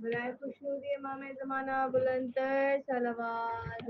برائے خوشنودی امام زمانہ بلند تر صلوات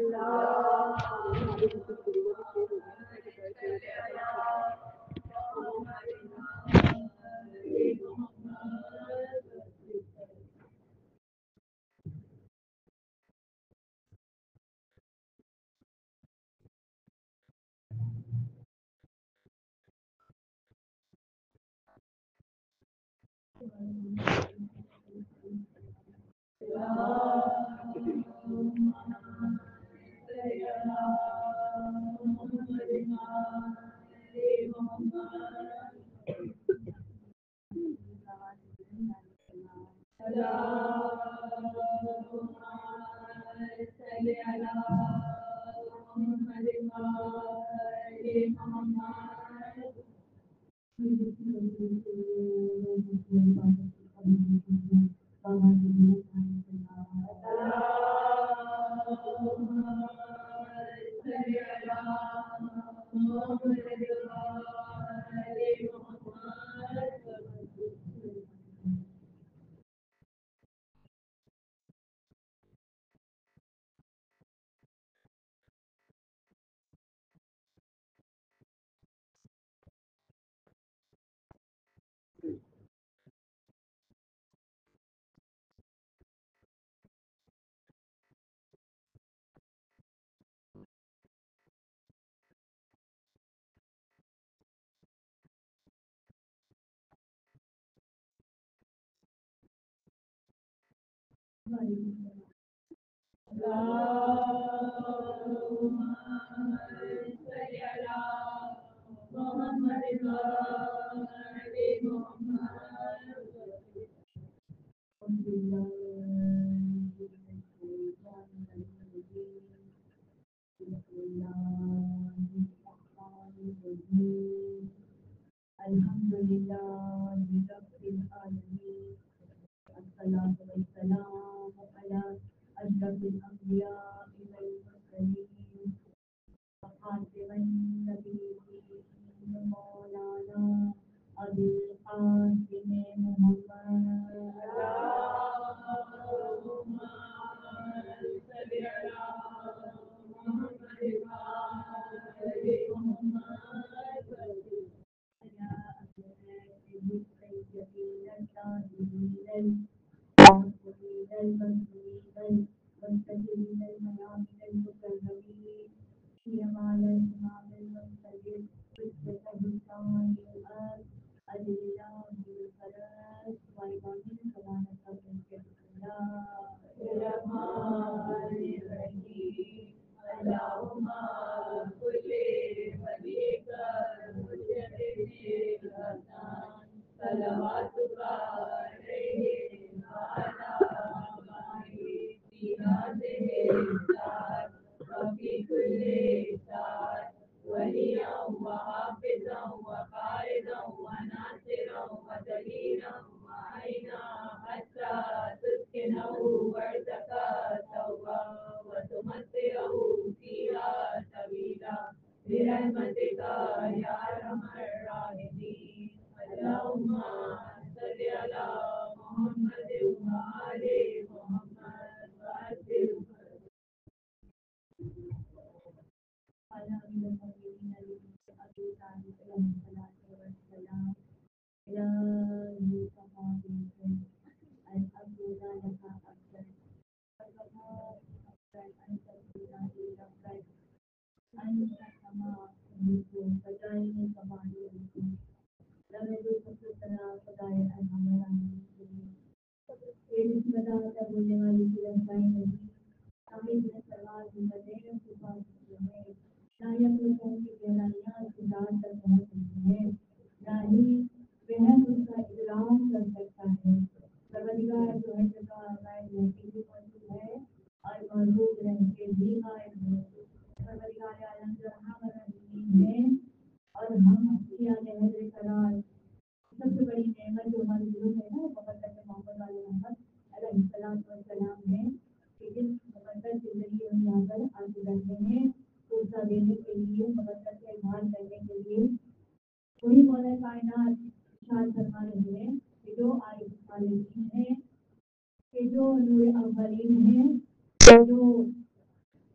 لیے مبارک کا اظہار کرنے کے لیے وہی مولا کائنات ارشاد فرما رہے ہیں کہ جو عالمین ہیں، کہ جو نور اولین ہیں، کہ جو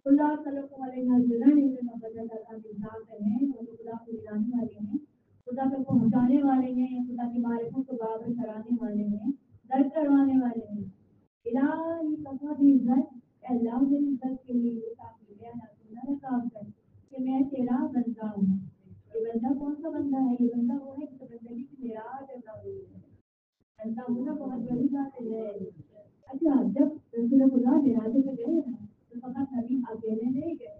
اللہ تعالیٰ کو علیہ جلال مبارک کا مزاج ہیں، وہ خدا کو جانے والے ہیں، خدا کو پہنچانے والے ہیں، خدا کی معرفت کو باور کرانے والے ہیں، درد کروانے والے ہیں۔ الہی کفا بھی عزت، اللہ میری عزت کے لیے کافی ہے، نہ کام کر کہ میں تیرا بندہ ہوں۔ یہ بندہ کون سا بندہ ہے؟ یہ بندہ وہ ہے کہ بندگی کی معراج ادا ہوئی ہے۔ بندہ ہونا بہت بڑی بات ہے۔ اچھا، جب رسول خدا معراج پہ گئے نا تو فقط نبی اکیلے نہیں گئے۔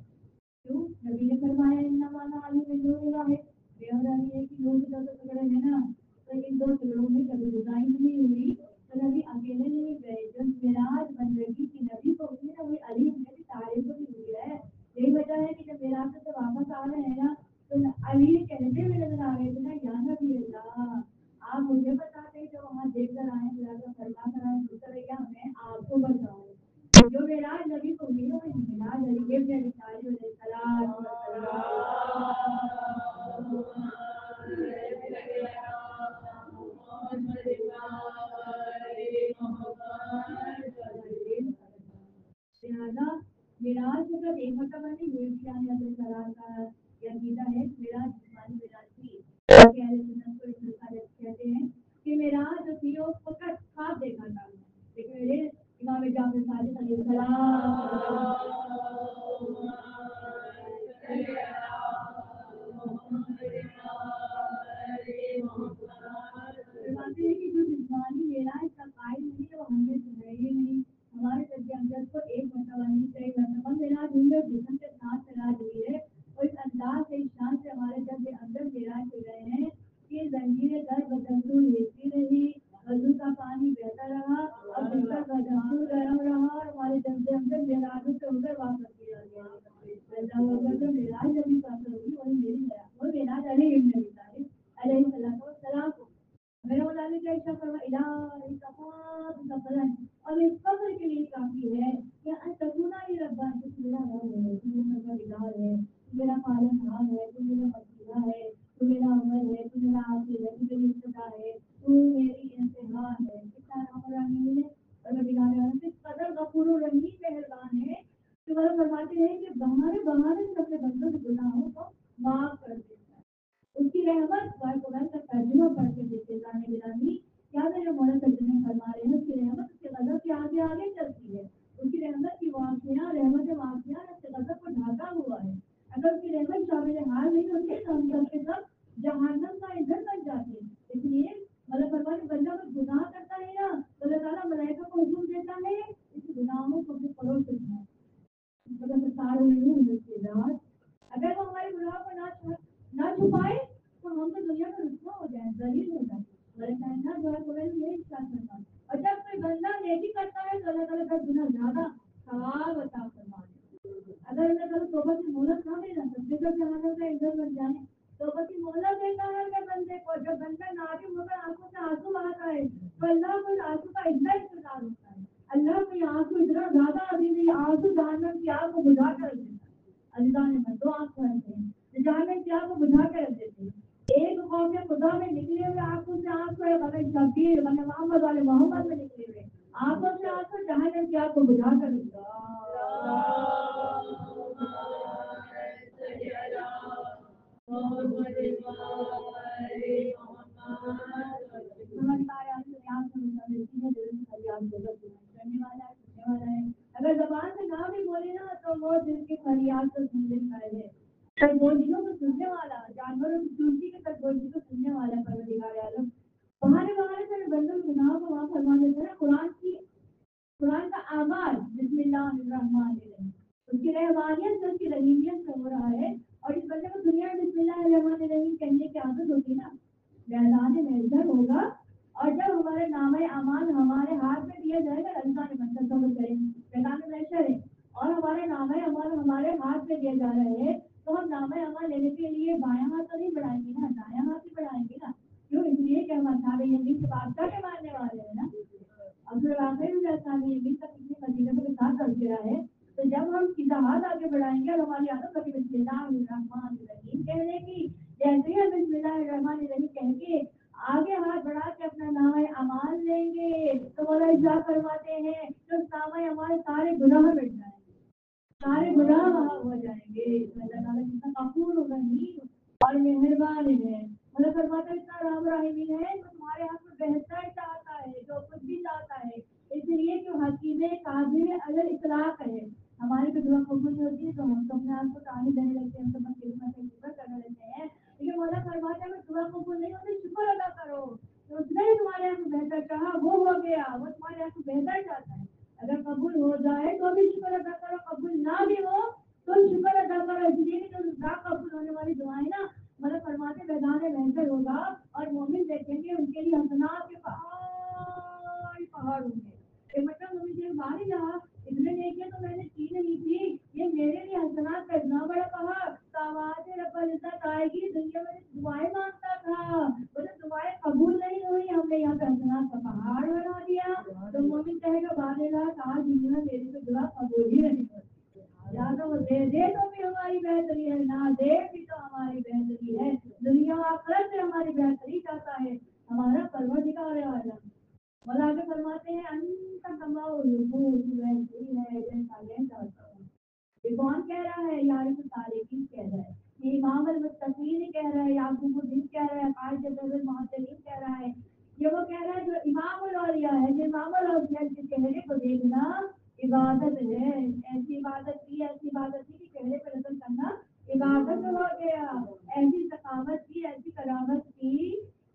کیوں؟ نبی نے فرمایا انما انا علی نور واحد، بیان ہے کہ نور کا ٹکڑے ہیں نا، تو ان دو ٹکڑوں میں کبھی جدائی نہیں ہوئی، تو نبی اکیلے نہیں گئے۔ جب معراج بندگی کی نبی کو ہوئی نا، وہی علی نے بھی تعریف بھی ہوئی ہے۔ یہی وجہ ہے کہ جب معراج سے واپس آ رہے ہیں نا تو علی کہتے ہوئے نظر آ رہے تھے نا، یا نبی اللہ آپ مجھے بتاتے جو وہاں دیکھ کر آئے، فرما کر آئے، دوسرے یا میں آپ کو بتاؤں جو معراج نبی کو ہوئی ہے، معراج علی ابن ابی طالب علیہ السلام۔ لہٰذا معراج کا ایک مرتبہ نہیں ہوئی کہ حضرت سلام کا یہ عقیدہ ہے کہ معراج جسمانی معراج تھی۔ اہل سنت کو اس مسئلے کہتے ہیں کہ معراج جو تھی وہ فقط خواب دیکھا تھا، لیکن میرے امام جعفر صادق علیہ السلام فرماتے ہیں کہ جو جسمانی معراج کا قائل نہیں ہے وہ ہمیں سنائے نہیں۔ ہمارے طبی امجد کو ایک مرتبہ نہیں، کئی مرتبہ معراج ہوئی ہے، جسم کے ساتھ معراج ہوئی ہے، اور اس انداز سے اس شان سے ہمارے طبی امجد معراج ہو گئے ہیں کہ زنجیر در بدستور لیتی رہی، وضو کا پانی بہتا رہا اور بستر بدستور گرم رہا، اور ہمارے طبی امجد معراج سے ہو کر واپس کیا گیا۔ اللہ اکبر، جو معراج ابھی پاس ہوگی وہی میری معراج، وہ معراج علی ابن ابی طالب علیہ السلام کو میرے مطابق کیا ایسا کروا الہی کفاف سفرن، اور اس فخر کے لیے کافی ہے کہ تکونا ہی ربا، تو میرا رب ہے، تو میرا الہ ہے، تو میرا خالق حال ہے، تو میرا مسیحا ہے، تو میرا عمل ہے، تو میرا آخر ہے، تو میری ابتدا ہے، تو میری انتہا ہے۔ کتنا رحم الرحیم ہے، اور میں بگانے سے قدر غفور الرحیم مہربان ہے کہ وہ فرماتے ہیں کہ بہانے بہانے سے اپنے بندوں کے گناہوں کو معاف کر دیتا ہے۔ اس کی رحمت قرآن کا ترجمہ پڑھ کے دیکھتے جانے گرامی کیا میرے مولا ترجمہ فرما رہے ہیں، اس کی رحمت اس کے غضب کے آگے آگے چلتی ہے، اس کی رحمت کی واقعہ رحمت واقعہ اس کے غضب کو ڈھانکا ہوا ہے۔ اگر اس کی رحمت شامل حال نہیں ہوتی تو ہم سب کے سب جہنم کا ایندھن بن جاتے ہیں۔ اس لیے مولا فرماتے بندہ کو گناہ کرتا ہے نا تو اللہ تعالیٰ ملائکہ کو حکم دیتا ہے اس گناہوں کو اپنے پروں سے اگر وہ ہمارے گناہ کو نہ چھپائے تو ہم تو دنیا میں رسوا ہو جائیں، ذلیل ہو جائیں۔ اور جب کوئی بندہ نیکی کرتا ہے تو اللہ تعالیٰ کا گناہ زیادہ ثواب عطا فرماتا ہے۔ اگر اللہ تعالیٰ توبہ کی مہلت نہ دے تو جہنم کا ایندھن بن جائے۔ توبہ کی مہلت دیتا ہے اگر بندے کو، جب بندہ نادم ہو کر آنکھوں سے آنسو بہاتا ہے تو اللہ کو آنسو کا اتنا انتظار ہوتا ہے، اللہ کو یہ آنسو اتنا زیادہ ابھی آنسو جہنم کی آگ کو بجھا کر رکھ دیتا ہے۔ اللہ نے دو آنکھ رکھتے ہیں جہنم کی آگ کو بجھا کر رکھ دیتے ہیں۔ ایک قوم خدا میں نکلے ہوئے آنکھوں سے آنسو ہے، بغیر شبیر بنے محمد والے محمد میں نکلے ہوئے آنکھوں سے آنسو جہنم کی آگ کو بجھا کر رکھ اگر زبان سے نہ بھی بولے نا تو وہ دل کی فریاد کو سن لیتا ہے، سرگوشیوں کو سننے والا، جانوروں کی چونٹی کے سرگوشی کو سننے والا پروردگار عالم بہانے بہانے سے بندوں کے گناہوں کو معاف فرما دیتا ہے۔ قرآن کا آغاز بسم اللہ الرحمن الرحیم اس کی رحمانیت سے، اس کی رحیمیت سے ہو رہا ہے، اور اس بندے کو دنیا میں بسم اللہ الرحمن الرحیم کہنے کی عادت ہوتی نا، میدان محشر ہوگا، اور جب ہمارے نامہ اعمال ہمارے ہاتھ میں دیا جائے گا، اللہ نے منصب سمجھ کریں میدان محشر ہے اور ہمارے نامہ اعمال ہمارے ہاتھ میں دیے جا رہے ہیں، تو ہم نامہ اعمال لینے کے لیے بایاں ہاتھ تو نہیں بڑھائیں گے نا، دایاں ہاتھ ہی بڑھائیں گے نا۔ کیوں؟ اس لیے کہ ہم اصحاب یمین کے بادشاہ کے ماننے والے ہیں نا۔ اب واقعی میں اصحاب یمین کا کتنی فضیلتوں کے ساتھ تذکرہ ہے، تو جب ہم سیدھا ہاتھ آگے بڑھائیں گے اور ہماری عادت کبھی بسم اللہ الرحمن قبول نہیں ہوتے شکر ادا کرو. تو اس نے تمہارے یہاں کو بہتر چاہا وہ ہو گیا, وہ تمہارے یہاں کو بہتر چاہتا ہے. اگر قبول ہو جائے تو بھی شکر ادا کرو, قبول نہ بھی ہو تو شکر ادا کرو. اس لیے جو قبول ہونے والی دعائیں نا مطلب فرماتے میدان بہتر ہوگا اور مومن دیکھیں گے ان کے لیے حسنات کے پہاڑ ہوں گے. مطلب مومن سے باہر ہی رہا اتنے نیکیاں تو میں نے کی نہیں تھی, یہ میرے لیے حسنات کا اتنا بڑا پہاڑ. آواز رب العزت آئے گی دنیا میں دعائیں مانگتا تھا وہ دعائیں قبول نہیں ہوئی, ہم نے یہاں پہ حسنات کا پہاڑ بنا دیا. تو مومن کہے گا بادشاہ آج دنیا میں میری تو دعا قبول ہی نہیں ہوتی, یا تو وہ دے دے تو بھی ہماری بہتری ہے, نہ دے بھی تو ہماری بہتری ہے. دنیا آخرت سے ہماری بہتری چاہتا ہے ہمارا پروردگار عالم. مولا کے فرماتے ہیں انت کماؤ ویسی ہے یہ کون کہہ رہا ہے, یار صالحین کہہ رہا ہے, یہ امام المتقین کہہ رہا ہے, یعقوب الدین کہہ رہا ہے, قائد المحتدین کہہ رہا ہے. یہ وہ کہہ رہا ہے جو امام الاولیاء ہے, جو امام الاولیاء کے چہرے کو دیکھنا عبادت ہے. ایسی عبادت کی کہ چہرے پہ نظر کرنا عبادت ہو گیا. ایسی ثقافت کی, ایسی کرامت کی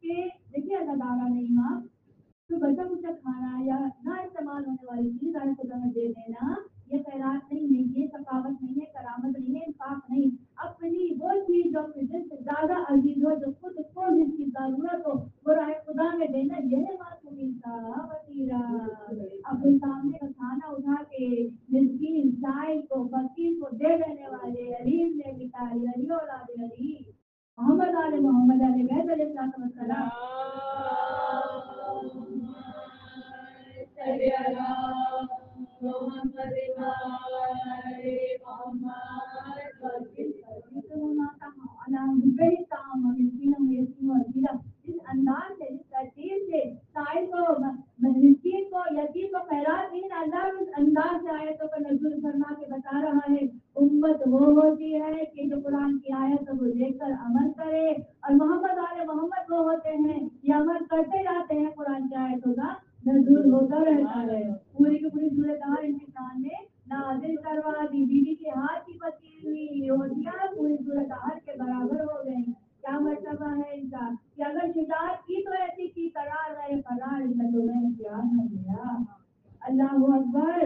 کہ دیکھیے اللہ تعالیٰ نے امام تو بچہ کچھ کھانا یا نہ استعمال ہونے والی چیز آئے خدا میں دے دینا, یہ خیرات نہیں ہے, یہ ثقافت نہیں ہے, کرامت نہیں ہے, انصاف نہیں. اپنی وہ چیز جو جس سے زیادہ عزیز ہو, جو خود کو جس کی ضرورت ہو وہ رائے خدا میں دینا, یہ معصومی کا وسیلہ. اپنے سامنے کا کھانا اٹھا کے مسکین سائل کو فقیر کو دے دینے والے علیم نے بتائی علی اولاد علی محمد علیہ محمد علیہ بیت علیہ السلام. جس انداز سے جس ترتیب سے سائل کو مسکین کو یتیم کو خیرات دین اللہ اس انداز سے آیتوں کا نزول فرما کے بتا رہا ہے. امت وہ ہوتی ہے کہ جو قرآن کی آیتوں کو دیکھ کر عمل کرے, اور محمد علیہ محمد وہ ہوتے ہیں یہ عمل کرتے جاتے ہیں. قرآن کی آیتوں کا نزول ہوتا رہتا ہے. پوری کی پوری صورتحال ان کے سامنے نازل کروا دی. بیوی کے ہاتھ کی پتی ہوئی روٹیاں پوری صورتحال کے برابر ہو گئی. کیا مرتبہ ہے ان کا کہ اگر شجاعت کی تو ایسی کی قرار رہے قرار میں پیار نہ دیا. اللہ اکبر.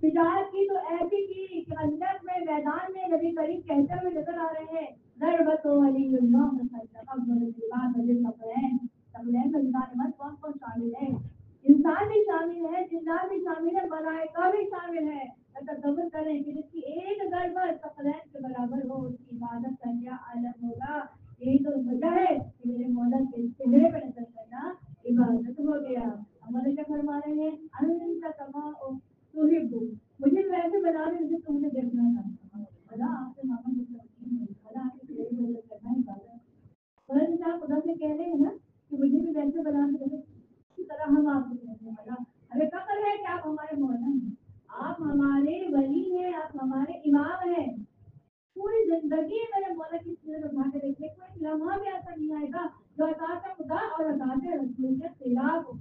شجاعت کی تو ایسی کی کہ اندر میں میدان میں نبی کریم کہتے ہوئے نظر آ رہے ہیں ضربت علی اللہ کون کون شامل ہے, انسان بھی شامل ہے, جنات بھی شامل ہے, ملائکہ بھی شامل ہے. تصور کریں کہ جس کی ایک ضربت ثقلین کے برابر ہو اس کی عبادت کا کیا عالم ہوگا. یہی تو وجہ ہے کہ میرے مولا کے چہرے پہ نظر کرنا عبادت ہو گیا. ہمارے کیا فرما رہے ہیں انت کما تحب, مجھے ویسے بنا رہے مجھے تم نے دیکھنا تھا. خدا آپ سے ماما خدا آپ کے چہرے پہ نظر کرنا عبادت. آپ خدا سے کہہ رہے ہیں نا کہ مجھے بھی ویسے بنا کے اسی طرح ہم آپ کو کہتے ہیں خدا ہمیں فخر ہے کہ آپ ہمارے مولا ہیں, آپ ہمارے ولی ہیں, آپ ہمارے امام ہیں. پوری زندگی میرے مولا کی سیرت اٹھا کے دیکھیں, کوئی لمحہ بھی ایسا نہیں آئے گا جو اطاعت خدا اور اطاعت رسول کے خلاف ہو.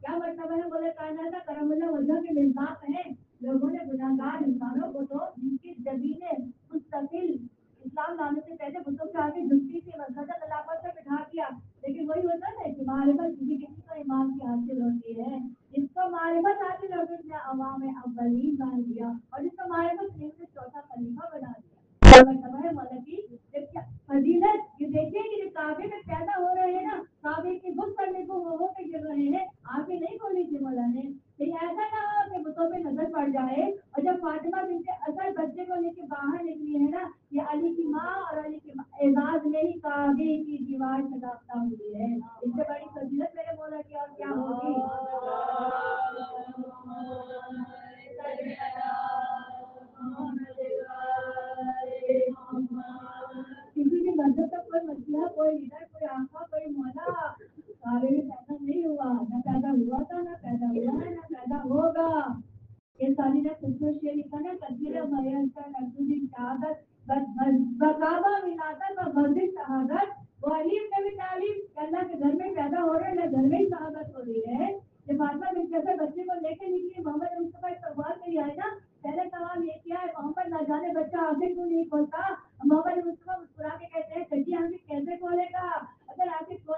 کیا مطلب ہے بولے کائنات کرم اللہ وجہ کے مزاق ہیں لوگوں نے گناہگار انسانوں کو تو جن کی زمینیں مستقل اسلام لانے سے پہلے بتوں کے آگے جھکتی تھی مسجد خلافت سے بٹھا دیا. لیکن وہی ہوتا ہے کہ معرفت کسی کسی کو امام کی حاصل ہوتی ہے. جس کو معرفت حاصل ہوگی اس نے عوام اولین بنا دیا, اور جس کو معرفت نہیں اس نے چوتھا خلیفہ بنا دیا. فضیلت یہ دیکھیے کہ کعبے میں پیدا ہو رہے ہیں نا, کعبے کی بت کرنے کو ہو کے گر رہے ہیں, آپ ہی نہیں کھولی تھی مولا نے. کہیں ایسا نہ ہو کہ بتوں پہ نظر پڑ جائے. اور جب فاطمہ بنت اصل بچے کو لے کے باہر نکلی ہے نا, یہ علی کی ماں اور علی کے اعزاز میں ہی کعبے کی دیوار سے رابطہ ہوئی ہے. اس سے بڑی فضیلت میرے مولا کی اور کیا ہوگی. کسی بھی مذہب کا کوئی مسئلہ, کوئی لیڈر, کوئی آقا, کوئی مولا کعبے میں پیدا نہیں ہوا, نہ پیدا ہوا تھا, نہ پیدا ہوا ہے, نہ پیدا ہوگا. یہ ساری نے خصوص یہ لکھا نا تقدیر میت کا نقصی شہادت بکابہ ولادت اور مسجد شہادت. وہ علیم نے بھی تعلیم کہ اللہ کے گھر میں پیدا ہو رہے ہیں, گھر میں ہی شہادت ہو رہی ہے. جب فاطمہ بنت اصل بچے کو لے کے نکلی محمد مصطفیٰ استقبال کے لیے آئے نا, پہلے سوال یہ کیا ہے محمد نہ جانے بچہ آنکھیں کیوں نہیں کھولتا. محمد مصطفیٰ مسکرا کے کہتے ہیں کٹی آنکھیں کیسے کھولے گا, اگر آنکھیں کھول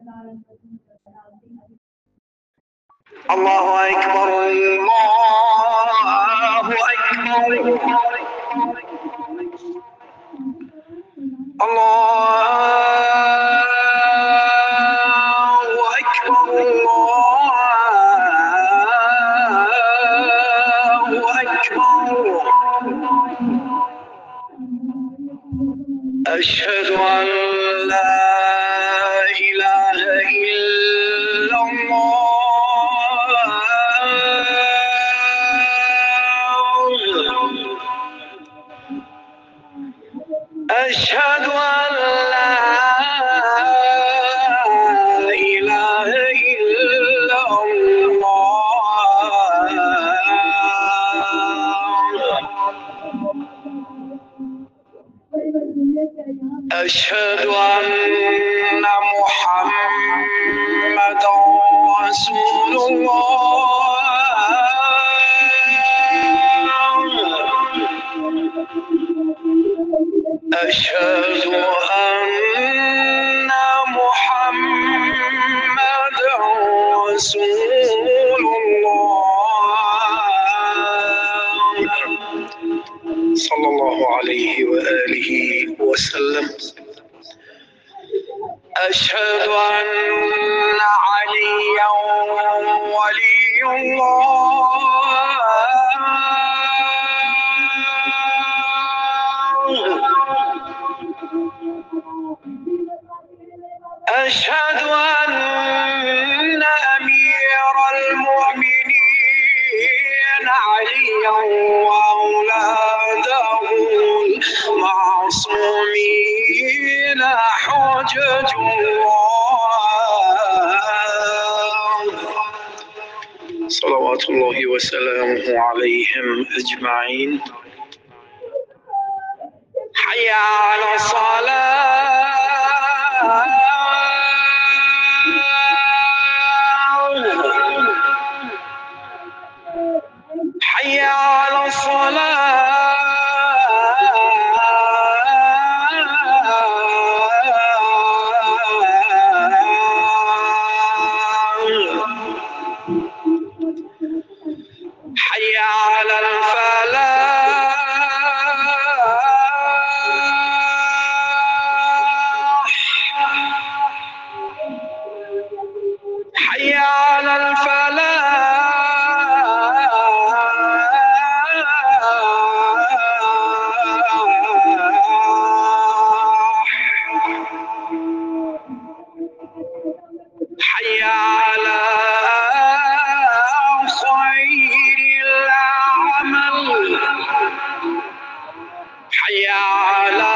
الله أكبر الله أكبر الله أكبر الله أكبر أشهد أن لا إله إلا الله أشهد أن لا إله إلا الله أشهد أن محمدا رسول الله أشهد أن محمدا رسول الله صلى الله عليه وآله وسلم أشهد أن عليا ولي الله أشهد أن أمير المؤمنين عليا وأولاده المعصومين حجج الله صلوات الله وسلامه عليهم أجمعين حي على الصلاة حي على الصلاة حي على الفلاح حي على الفلاح حي على خير العمل حي على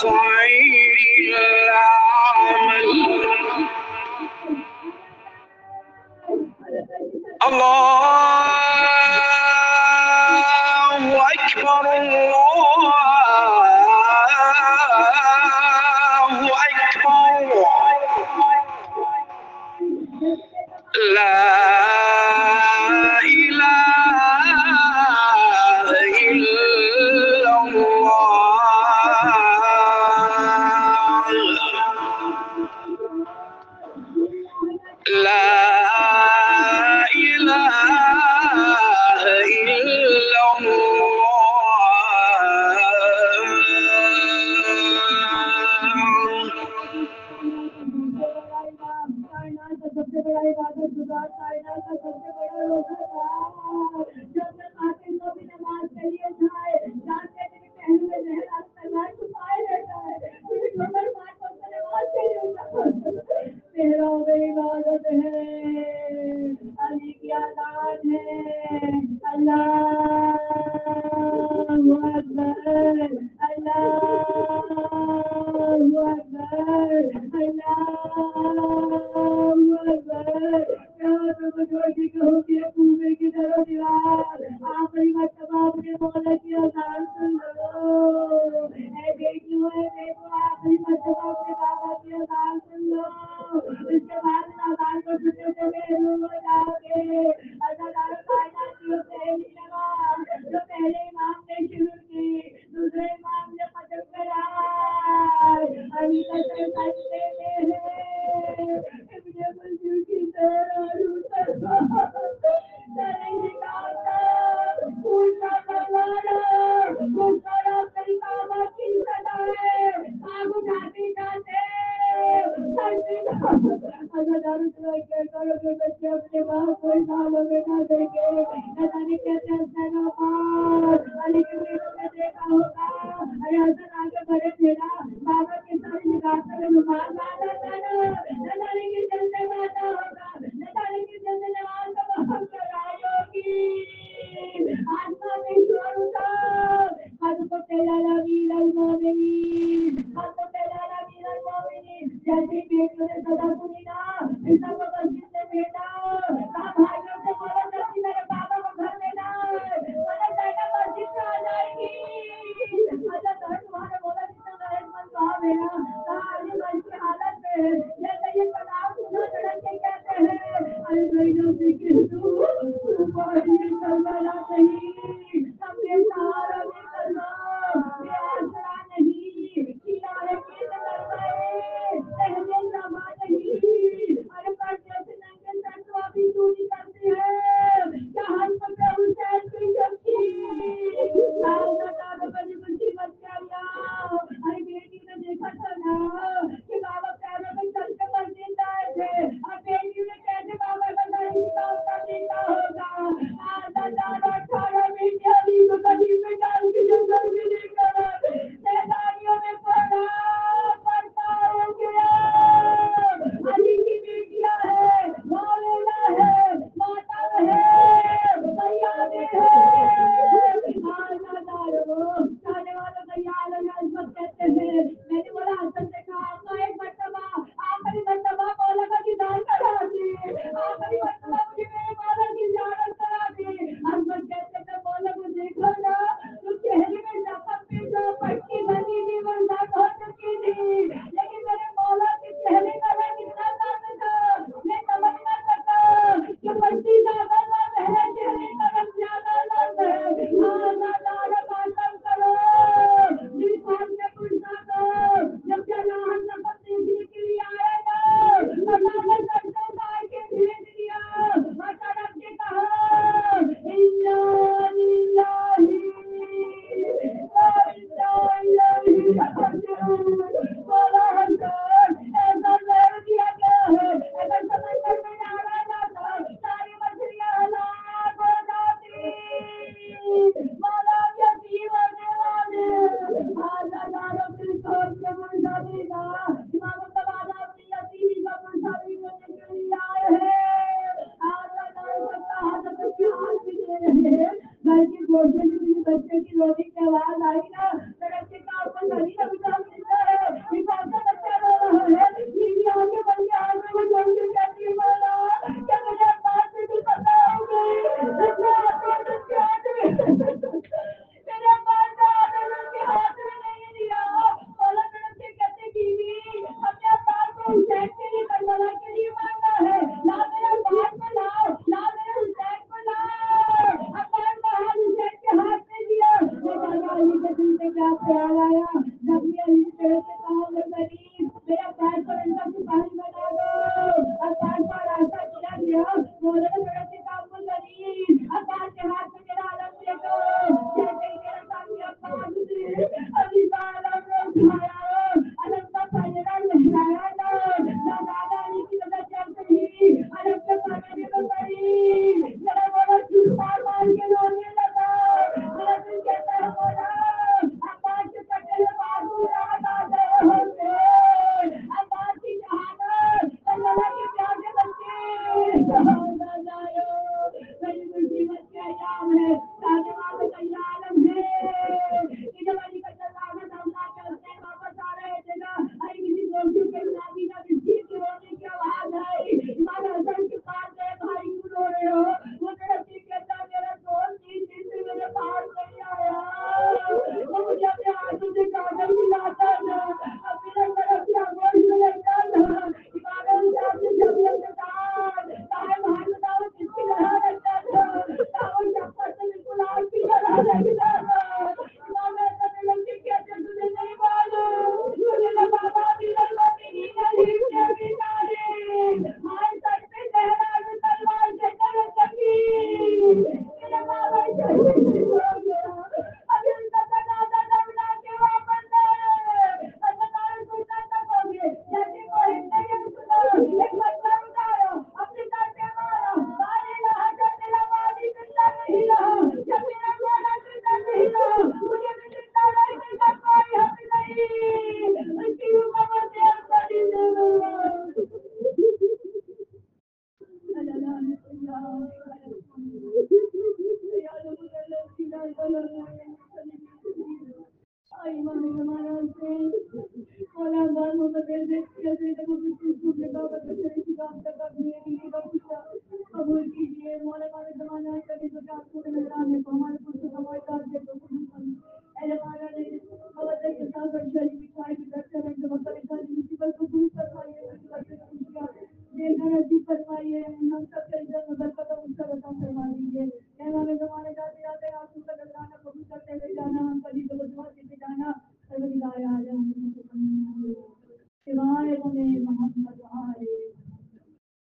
خير العمل الله أكبر الله أكبر لا إله إلا الله لا إله إلا الله. سب سے بڑا عبادت گزار کائنات کا سب سے بڑا روزہ جو اپنے قاتل کو بھی نماز کے لیے جائے جانتے کہ پہلو میں زہر تلوار چھپائے رہتا ہے پھر نمبر 5 وقت نماز کے لیے میرا عبادت ہے علی کی اذان ہے اللہ اکبر اللہ اکبر آخری مرتبہ اپنے مولا کی اذان سن لو اے بیٹیوں دیکھو آخری مرتبہ اپنے بابا کی اذان سن لو اس کے بعد اذان کو سننے سے محروم ہو جاؤ گے اللہ تعالیٰ کائنات کی پہلی نماز جو پہلے امام نے شروع کی دوسرے امام نے ختم کرا ابھی تک سجدے میں ہے ابن منظور کی محمد وآل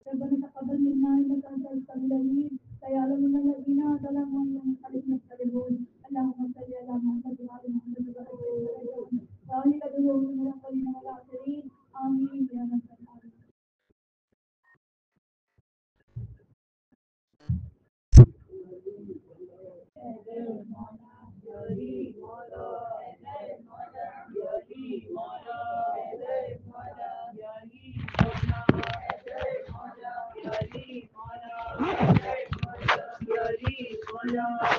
ربنا تقبل منا انك انت السميع العليم فيعلم الذين ظلموا انهم قد يختلفون اللهم صل على محمد وعلى محمد وآل ادعوهم من الاولين والاخرين امين يا رب العالمين. مولا